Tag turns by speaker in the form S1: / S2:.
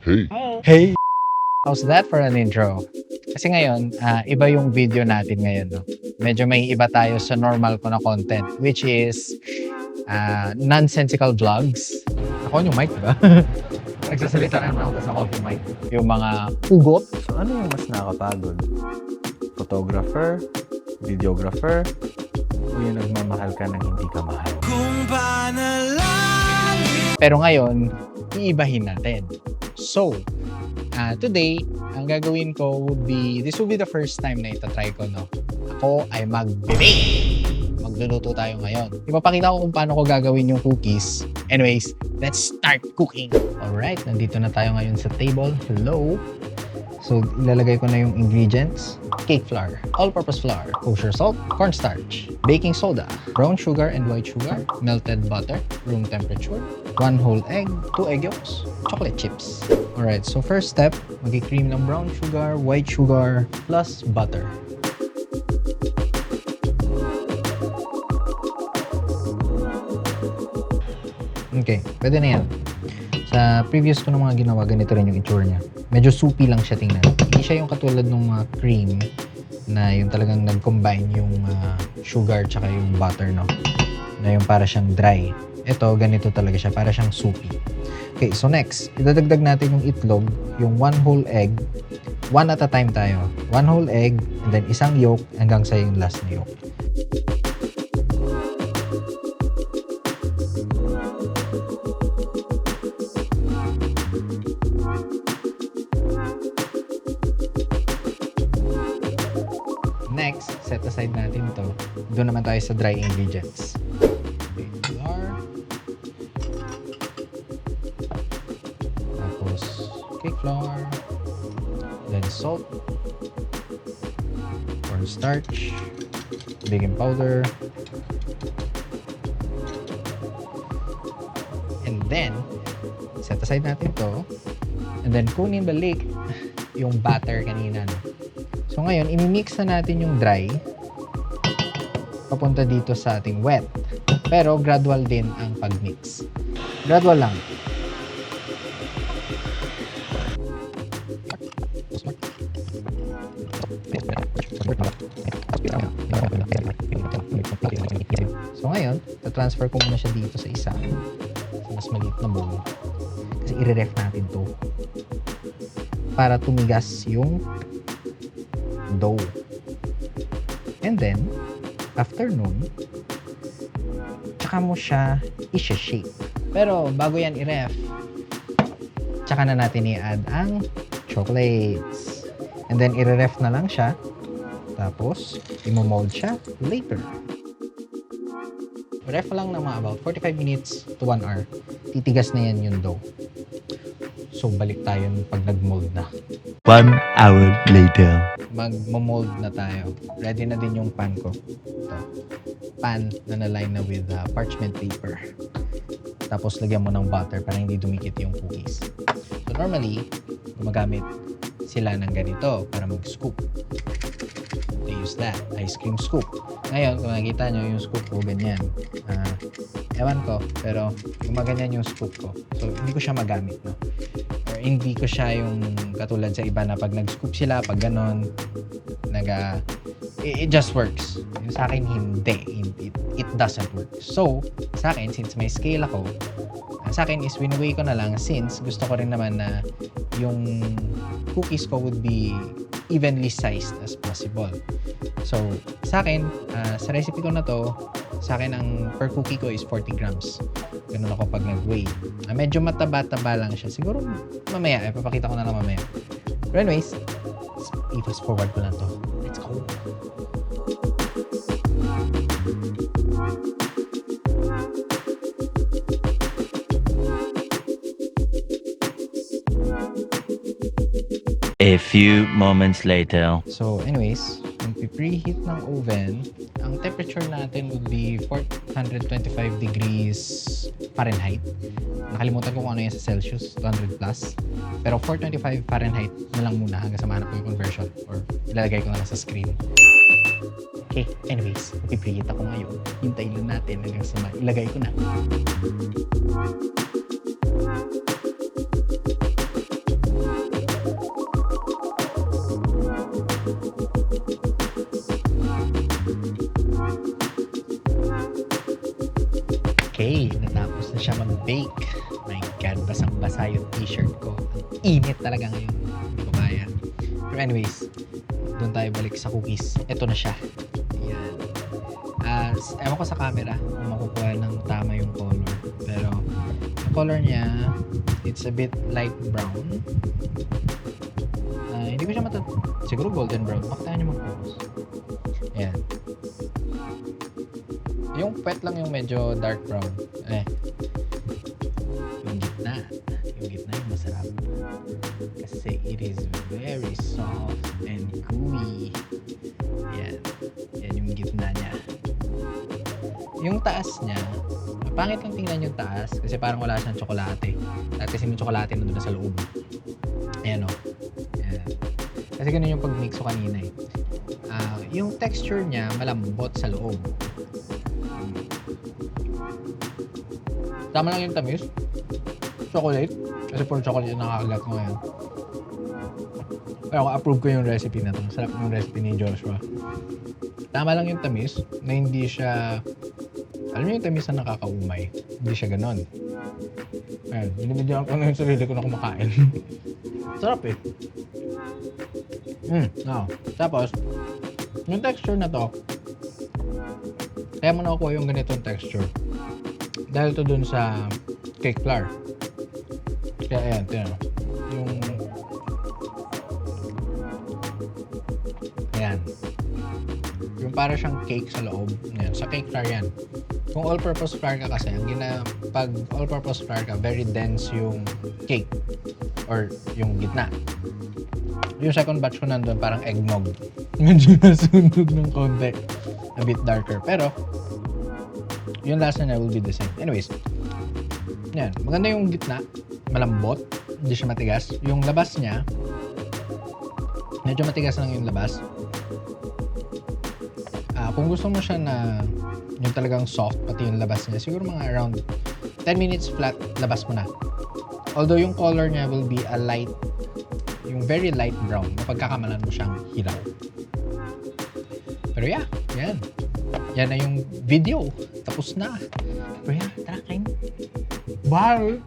S1: Hey.
S2: Hey! How's that for an intro? Kasi ngayon, iba yung video natin ngayon. No? Medyo may iba tayo sa normal ko na content, which is nonsensical vlogs. Ako yung mic, diba? Nagsasalita na ako sa coffee mic. Yung mga ugot.
S3: So ano yung mas nakakapagod? Photographer? Videographer? O yung nagmamahal ka ng hindi ka mahal?
S2: Pero ngayon, iibahin natin. So, today, ang gagawin ko would be, this will be the first time na itatry ko, no? Ako ay mag-bake! Magluluto tayo ngayon. Ipapakita ko kung paano ko gagawin yung cookies. Anyways, let's start cooking! Alright, nandito na tayo ngayon sa table. Hello! So, ilalagay ko na yung ingredients. Cake flour, all-purpose flour, kosher salt, cornstarch, baking soda, brown sugar and white sugar, melted butter, room temperature, 1 whole egg, 2 egg yolks, chocolate chips. Alright, so first step, mag-cream ng brown sugar, white sugar, plus butter. Okay, pwede na yan. Sa previous ko ng mga ginawa, ganito rin yung itsura niya. Medyo soupy lang siya tingnan. Hindi siya yung katulad ng cream na yung talagang nag-combine yung sugar tsaka yung butter, no? Na yung para siyang dry. Ito, ganito talaga siya. Para siyang soupy. Okay, so next, idadagdag natin yung itlog, yung 1 whole egg. 1 at a time tayo. 1 whole egg, and then isang yolk hanggang sa yung last na yolk. Next, set aside natin ito. Doon naman tayo sa dry ingredients. Okay, flour. Tapos, cake flour. Then salt. Cornstarch. Baking powder. And then, set aside natin ito. And then, kunin balik yung batter kanina. No? So ngayon, imimix na natin yung dry papunta dito sa ating wet. Pero gradual din ang pagmix. Gradual lang. So ngayon, transfer ko muna siya dito sa isa. Sa mas maliit na bowl. Kasi i-ref natin to para tumigas yung dough. And then, after nun, tsaka mo siya i-shape. Pero bago yan i-ref, tsaka na natin i-add ang chocolates. And then, i-ref na lang siya. Tapos, i-mold siya later. Ref lang ng mga about 45 minutes to 1 hour. Titigas na yan yung dough. So, balik tayo pag nag-mold na.
S3: 1 hour later.
S2: Mag-mold na tayo. Ready na din yung pan ko. Ito. Pan na na-line na with parchment paper. Tapos, lagyan mo ng butter para hindi dumikit yung cookies. So, normally, gumagamit sila ng ganito para mag-scoop. They use that. Ice cream scoop. Ngayon, kung nakikita nyo yung scoop ko, ganyan. Ewan ko, pero gumaganyan yung scoop ko. So, hindi ko siya magamit, no? Or hindi ko siya yung katulad sa iba na pag nag-scoop sila, pag ganon, it just works. Yung sa akin, hindi. It doesn't work. So, sa akin, since may scale ako, sa akin is win-weigh ko na lang since gusto ko rin naman na yung cookies ko would be evenly sized as possible. So, sa akin, sa recipe ko na to, sa akin ang per cookie ko is 40 grams. Ganun ako pag nag-weigh. Medyo mataba-taba lang siya. Siguro mamaya, ipapakita ko na lang mamaya. But anyways, i-fast forward ko lang to. Let's go!
S3: A few moments later.
S2: So anyways, yung preheat ng oven, ang temperature natin would be 425 degrees Fahrenheit. Nakalimutan ko kung ano yan sa Celsius, 200 plus. Pero 425 Fahrenheit na lang muna hanggang sa mahanap ko yung conversion or ilalagay ko na lang sa screen. Okay, anyways, preheat ako ngayon. Hintayin lang natin hanggang sa ilagay ko na. day, natapos na siya mag-bake. My God, basang-basa yung t-shirt ko. Init talaga ngayon. Hindi ko kaya. Pero anyways, doon tayo balik sa cookies. Ito na siya. Ayan. Ewan ko sa camera kung makukuha ng tama yung color. Pero, yung color niya, it's a bit light brown. Hindi ko siya siguro golden brown. Bakit tayo niya mag-focus? Ayan. Yung pet lang yung medyo dark brown. Yung gitna. Yung gitna yung masarap. Kasi it is very soft and gooey. Yan. Yan yung gitna niya. Yung taas niya, pangit lang tingnan yung taas kasi parang wala siyang tsokolate. Dahil kasi may tsokolate na doon sa loob. Ayan o. Ayan. Kasi ganun yung pag-mix ko kanina eh. Yung texture niya malambot sa loob. Tama lang yung tamis. Chocolate. Kasi puro chocolate yung nakakagat ko ngayon. Pero ako approve ko yung recipe na to. Sarap yung recipe ni Joshua. Tama lang yung tamis na hindi siya... Alam niyo yung tamis na nakakaumay. Hindi siya ganon. Ayan. Binibigyan ko na yung sarili ko na kumakain. Sarap eh. No. Tapos, yung texture na to, kaya mo nakukuha yung ganitong texture. Dahil to dun sa cake flour. Kaya ayan, tingnan mo. Yung... Ayan. Yung para siyang cake sa loob. Ayan, sa cake flour yan. Kung all-purpose flour ka kasi, pag all-purpose flour ka, very dense yung cake. Or yung gitna. Yung second batch ko nandun, parang eggnog. Medyo nasunog ng konti. A bit darker. Pero, yung last na will be the same. Anyways, yan. Maganda yung gitna. Malambot. Hindi siya matigas. Yung labas niya, medyo matigas lang yung labas. Kung gusto mo siya na yung talagang soft, pati yung labas niya, siguro mga around 10 minutes flat, labas mo na. Although yung color niya will be a light, yung very light brown, mapagkakamalan mo siyang hilaw. Pero yeah, yan. Yan na yung video. Tapos na. Pero yan, tara kain. Bye!